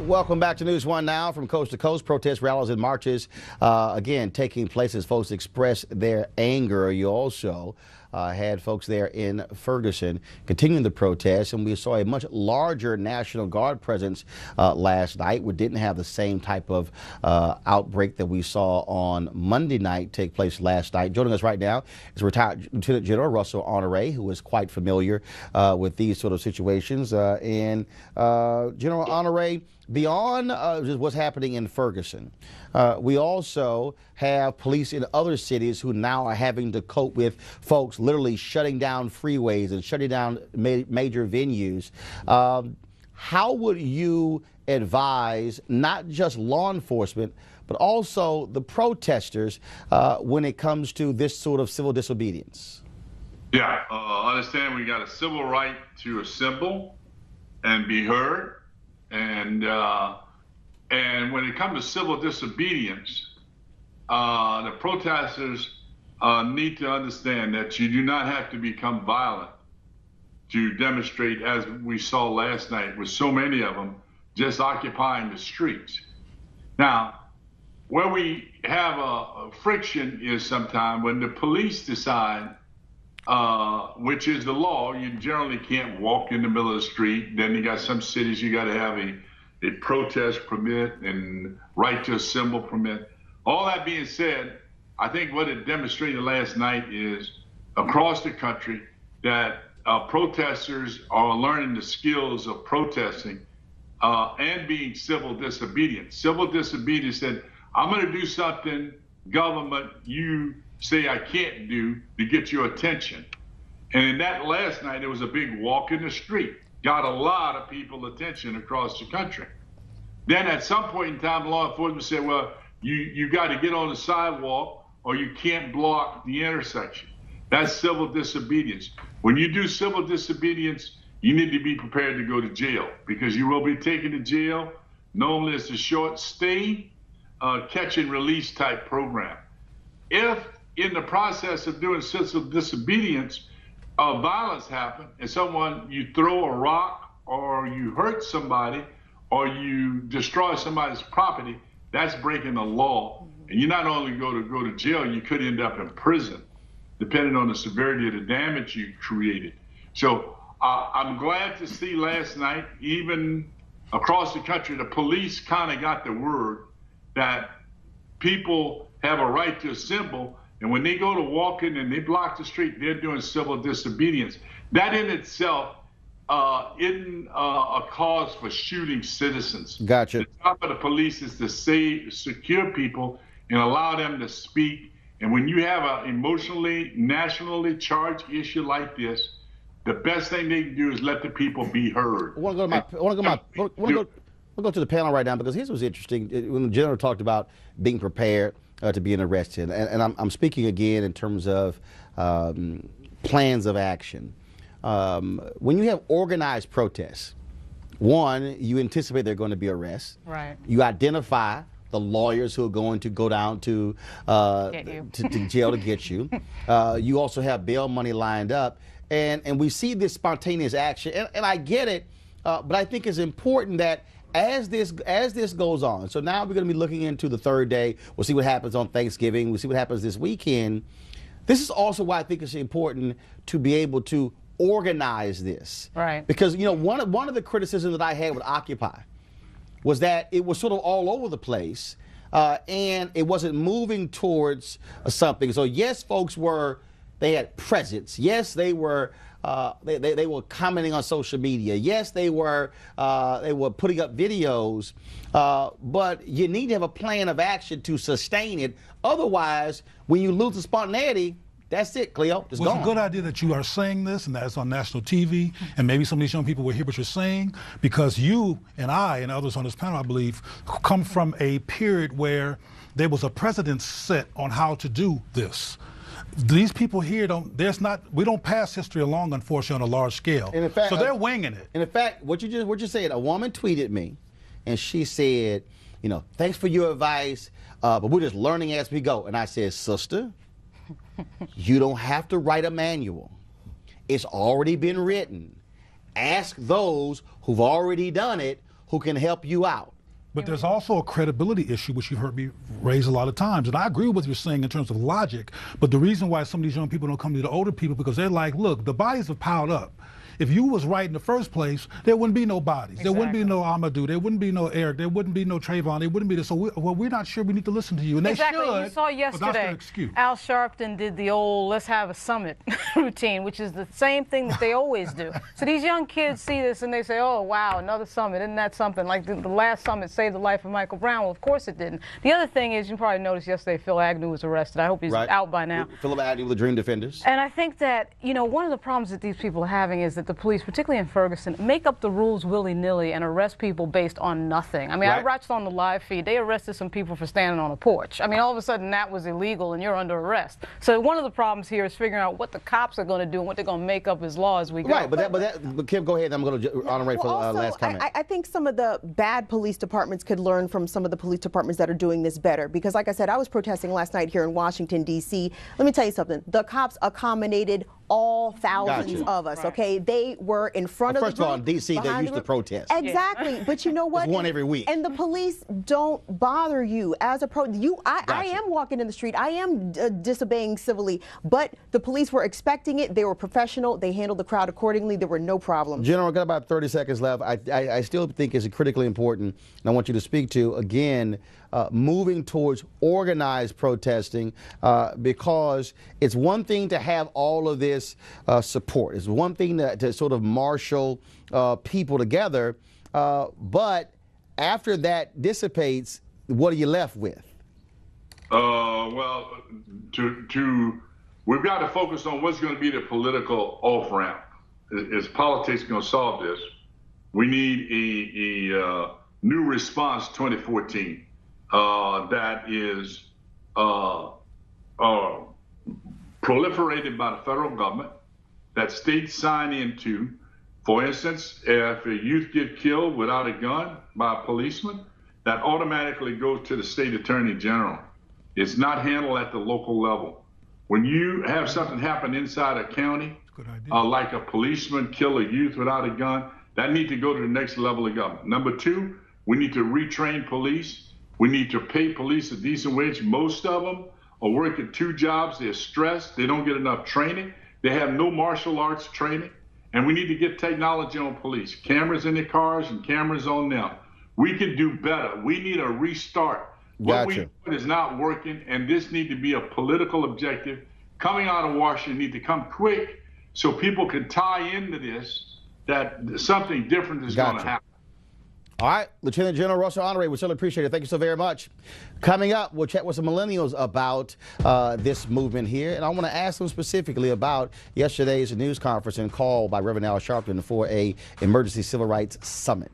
Welcome back to News One Now. From coast to coast, protest rallies and marches again taking place as folks express their anger. You also had folks there in Ferguson continuing the protest, and we saw a much larger National Guard presence last night. We didn't have the same type of outbreak that we saw on Monday night take place last night. Joining us right now is retired Lieutenant General Russell Honore, who is quite familiar with these sort of situations. General Honore, beyond just what's happening in Ferguson, we also have police in other cities who now are having to cope with folks literally shutting down freeways and shutting down major venues. How would you advise not just law enforcement, but also the protesters when it comes to this sort of civil disobedience? Yeah, understand we got a civil right to assemble and be heard. And when it comes to civil disobedience, the protesters need to understand that you do not have to become violent to demonstrate, as we saw last night with so many of them just occupying the streets. Now, where we have a friction is sometimes when the police decide, which is the law, you generally can't walk in the middle of the street. Then you got some cities you got to have a protest permit and right to assemble permit. All that being said, I think what it demonstrated last night is across the country that protesters are learning the skills of protesting and being civil disobedient. Civil disobedience said, I'm going to do something, government, you say I can't do to get your attention. And in that last night, there was a big walk in the street, got a lot of people attention across the country. Then at some point in time, law enforcement said, well, you got to get on the sidewalk or you can't block the intersection. That's civil disobedience. When you do civil disobedience, you need to be prepared to go to jail because you will be taken to jail. Normally it's a short stay, catch and release type program. If in the process of doing civil disobedience, violence happens and you throw a rock or you hurt somebody or you destroy somebody's property, that's breaking the law. And you not only go to jail, you could end up in prison, depending on the severity of the damage you created. So I'm glad to see last night, even across the country, the police kind of got the word that people have a right to assemble. And when they go to walk in and they block the street, they're doing civil disobedience. That in itself isn't a cause for shooting citizens. Gotcha. The job of the police is to secure people and allow them to speak. And when you have an emotionally, nationally charged issue like this, the best thing they can do is let the people be heard. I want to go to the panel right now because here's what's interesting. When the general talked about being prepared to be arrested, and I'm speaking again in terms of plans of action. When you have organized protests, one, you anticipate there are going to be arrests. Right. You identify the lawyers who are going to go down to jail to get you. You also have bail money lined up. And we see this spontaneous action. And I get it, but I think it's important that as this goes on, so now we're going to be looking into the third day. We'll see what happens on Thanksgiving. We'll see what happens this weekend. This is also why I think it's important to be able to organize this. Right. Because, you know, one of the criticisms that I had with Occupy was that it was sort of all over the place and it wasn't moving towards something. So yes, folks they had presence. Yes, they were they were commenting on social media. Yes, they were putting up videos. But you need to have a plan of action to sustain it. Otherwise, when you lose the spontaneity, that's it, Cleo. It's gone. It's a good idea that you are saying this and that it's on national TV, and maybe some of these young people will hear what you're saying, because you and I and others on this panel, I believe, come from a period where there was a precedent set on how to do this. These people here we don't pass history along, unfortunately, on a large scale. And in fact, so they're winging it. And in fact, what you said, a woman tweeted me, and she said, you know, thanks for your advice, but we're just learning as we go. And I said, sister, you don't have to write a manual. It's already been written. Ask those who've already done it who can help you out. But there's also a credibility issue, which you've heard me raise a lot of times. And I agree with what you're saying in terms of logic. But the reason why some of these young people don't come to the older people, because they're like, look, the bodies have piled up. If you was right in the first place, there wouldn't be no bodies. Exactly. There wouldn't be no Amadou. There wouldn't be no Eric. There wouldn't be no Trayvon. There wouldn't be this. So we're not sure we need to listen to you. And exactly. They should. You saw yesterday, Al Sharpton did the old let's have a summit routine, which is the same thing that they always do. So these young kids see this and they say, oh, wow, another summit. Isn't that something? Like the last summit saved the life of Michael Brown. Well, of course it didn't. The other thing is, you probably noticed yesterday Phil Agnew was arrested. I hope he's out by now. Philip Agnew, the Dream Defenders. And I think that, you know, one of the problems that these people are having is that the police, particularly in Ferguson, make up the rules willy-nilly and arrest people based on nothing. I mean, I watched on the live feed, they arrested some people for standing on a porch. I mean, all of a sudden that was illegal and you're under arrest. So one of the problems here is figuring out what the cops are going to do and what they're going to make up as law as we go. Right, but Kim, go ahead. I'm going to honor Ray for last comment. I think some of the bad police departments could learn from some of the police departments that are doing this better. Because like I said, I was protesting last night here in Washington, D.C. Let me tell you something. The cops accommodated all thousands of us, okay? They were in front of the group. First of all, in D.C., they're used to protest. Exactly, but you know what? There's one every week. And the police don't bother you as a I am walking in the street. I am disobeying civilly, but the police were expecting it. They were professional. They handled the crowd accordingly. There were no problems. General, got about 30 seconds left. I still think it's critically important, and I want you to speak to, again, moving towards organized protesting, because it's one thing to have all of this support. It's one thing to sort of marshal people together, but after that dissipates, what are you left with? Well, we've got to focus on what's going to be the political off-ramp. Is politics going to solve this? We need a new response 2014 that is proliferated by the federal government, that states sign into. For instance, if a youth gets killed without a gun by a policeman, that automatically goes to the state attorney general. It's not handled at the local level. When you have something happen inside a county, like a policeman kill a youth without a gun, that needs to go to the next level of government. Number two, we need to retrain police. We need to pay police a decent wage. Most of them are working 2 jobs. They're stressed. They don't get enough training. They have no martial arts training. And we need to get technology on police, cameras in their cars and cameras on them. We can do better. We need a restart. What we do is not working, and this needs to be a political objective. Coming out of Washington need to come quick so people can tie into this, that something different is going to happen. All right, Lieutenant General Russell Honore, we certainly appreciate it. Thank you so very much. Coming up, we'll chat with some millennials about this movement here, and I want to ask them specifically about yesterday's news conference and call by Reverend Al Sharpton for a emergency civil rights summit.